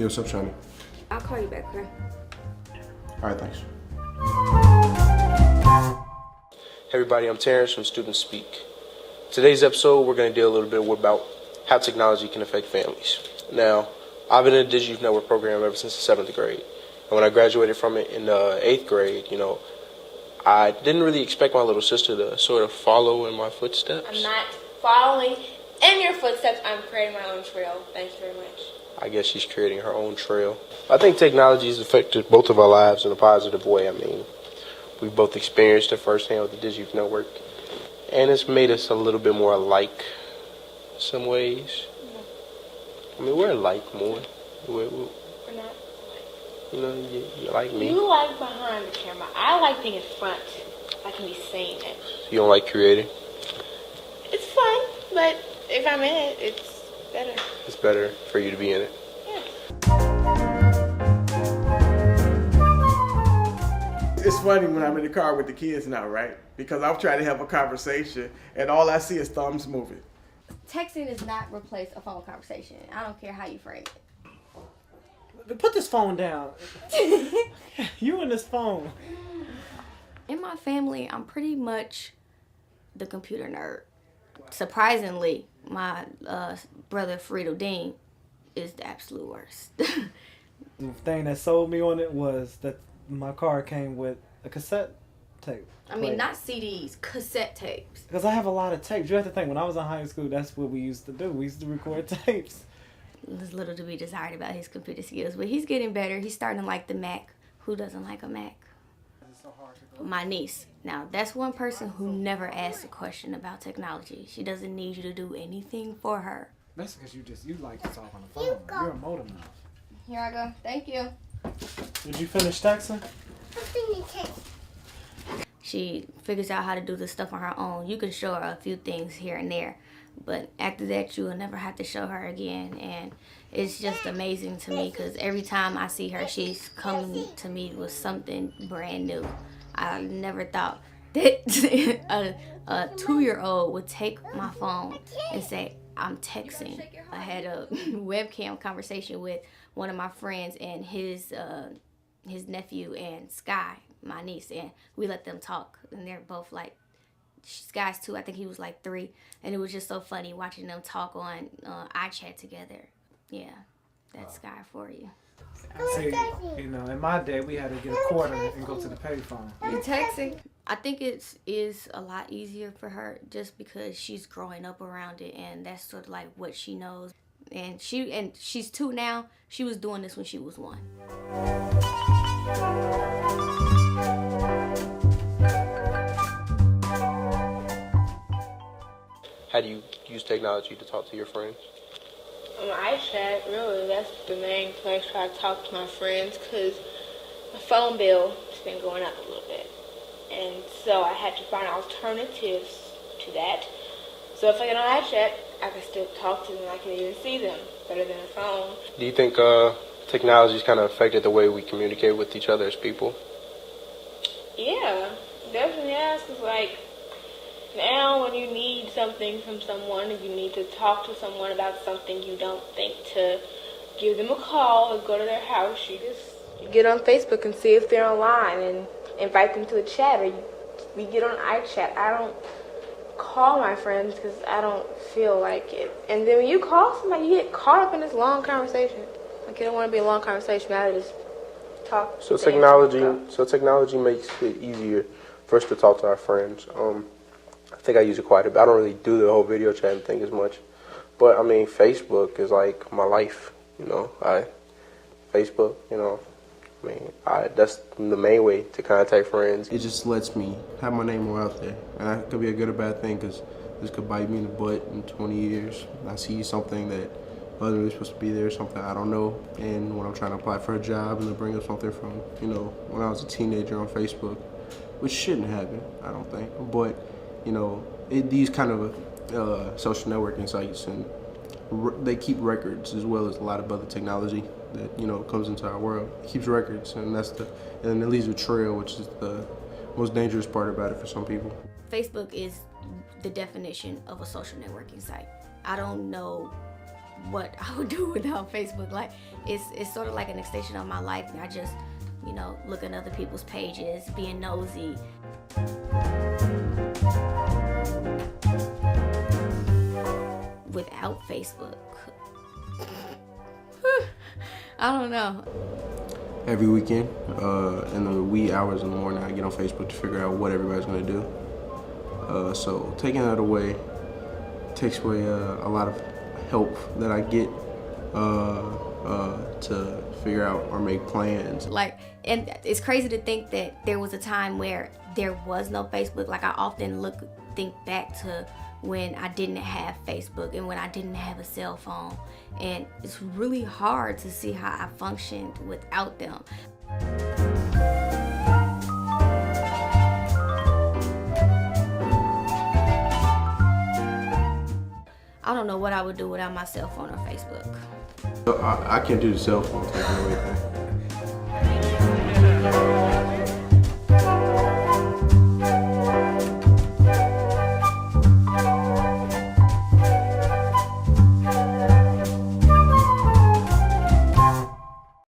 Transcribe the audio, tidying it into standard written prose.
Yo, what's up, Shani? I'll call you back, okay? All right, thanks. Hey everybody, I'm Terrence from StudentSpeak. Today's episode, we're going to deal a little bit about how technology can affect families. Now, I've been in the Digital Youth Network program ever since the 7th grade. And when I graduated from it in the 8th grade, I didn't really expect my little sister to sort of follow in my footsteps. I'm not following in your footsteps. I'm creating my own trail. Thank you very much. I guess she's creating her own trail. I think technology has affected both of our lives in a positive way. I mean, we've both experienced it firsthand with the Digital Youth Network, and it's made us a little bit more alike in some ways. I mean, we're alike more. We're not. You like me. You like behind the camera. I like being in front. I can be saying it. You don't like creating? It's fun, but if I'm in it, it's better. It's better for you to be in it. Yeah. It's funny when I'm in the car with the kids now, right? Because I'm trying to have a conversation and all I see is thumbs moving. Texting does not replace a phone conversation. I don't care how you frame it. Put this phone down. You and this phone. In my family, I'm pretty much the computer nerd. Surprisingly, my brother Frito Dean is the absolute worst. The thing that sold me on it was that my car came with a cassette tape. I mean, not CDs, cassette tapes. Because I have a lot of tapes. You have to think, when I was in high school, that's what we used to do. We used to record tapes. There's little to be desired about his computer skills, but he's getting better. He's starting to like the Mac. Who doesn't like a Mac? My niece. Now, that's one person who never asks a question about technology. She doesn't need you to do anything for her. That's because you like to talk on the phone. You're a modem now. Here I go. Thank you. Did you finish texting? She figures out how to do this stuff on her own. You can show her a few things here and there, but after that, you will never have to show her again. And it's just amazing to me because every time I see her, she's coming to me with something brand new. I never thought that a 2-year-old would take my phone and say, I'm texting. I had a webcam conversation with one of my friends and his nephew and Sky, my niece, and we let them talk. And they're both like, Sky's 2, I think he was like 3. And it was just so funny watching them talk on iChat together. Yeah, that's Sky for you. See, in my day, we had to get a quarter and go to the payphone. You texting? I think it is a lot easier for her just because she's growing up around it, and that's sort of like what she knows. And she's 2 now. She was doing this when she was 1. How do you use technology to talk to your friends? On iChat, really, that's the main place where I talk to my friends because my phone bill has been going up a little bit. And so I had to find alternatives to that. So if I get on iChat, I can still talk to them. I can even see them better than a phone. Do you think technology's kind of affected the way we communicate with each other as people? Yeah, definitely has. Because, like, now when you need something from someone, if you need to talk to someone about something, you don't think to give them a call or go to their house. You just get on Facebook and see if they're online and invite them to a chat, or we get on iChat. I don't call my friends because I don't feel like it. And then when you call somebody, you get caught up in this long conversation. Like, you don't want to be a long conversation. I just talk. So technology makes it easier for us to talk to our friends. I think I use it quite a bit. I don't really do the whole video chatting thing as much. But, I mean, Facebook is like my life, Facebook, that's the main way to contact friends. It just lets me have my name more out there. And that could be a good or bad thing because this could bite me in the butt in 20 years. I see something that wasn't really supposed to be there, something I don't know. And when I'm trying to apply for a job and they bring up something from, when I was a teenager on Facebook, which shouldn't happen, I don't think. But, these kind of social networking sites, and they keep records as well as a lot of other technology that comes into our world. It keeps records, and and it leaves a trail, which is the most dangerous part about it for some people. Facebook is the definition of a social networking site. I don't know what I would do without Facebook. Like it's sort of like an extension of my life. I just, you know, look at other people's pages, being nosy. Without Facebook, I don't know. Every weekend, in the wee hours in the morning, I get on Facebook to figure out what everybody's gonna do. So taking that away takes away a lot of help that I get to figure out or make plans. Like, and it's crazy to think that there was a time where there was no Facebook. Like, I often think back to when I didn't have Facebook and when I didn't have a cell phone, and it's really hard to see how I functioned without them. I don't know what I would do without my cell phone or Facebook. I can't do the cell phone thing or anything.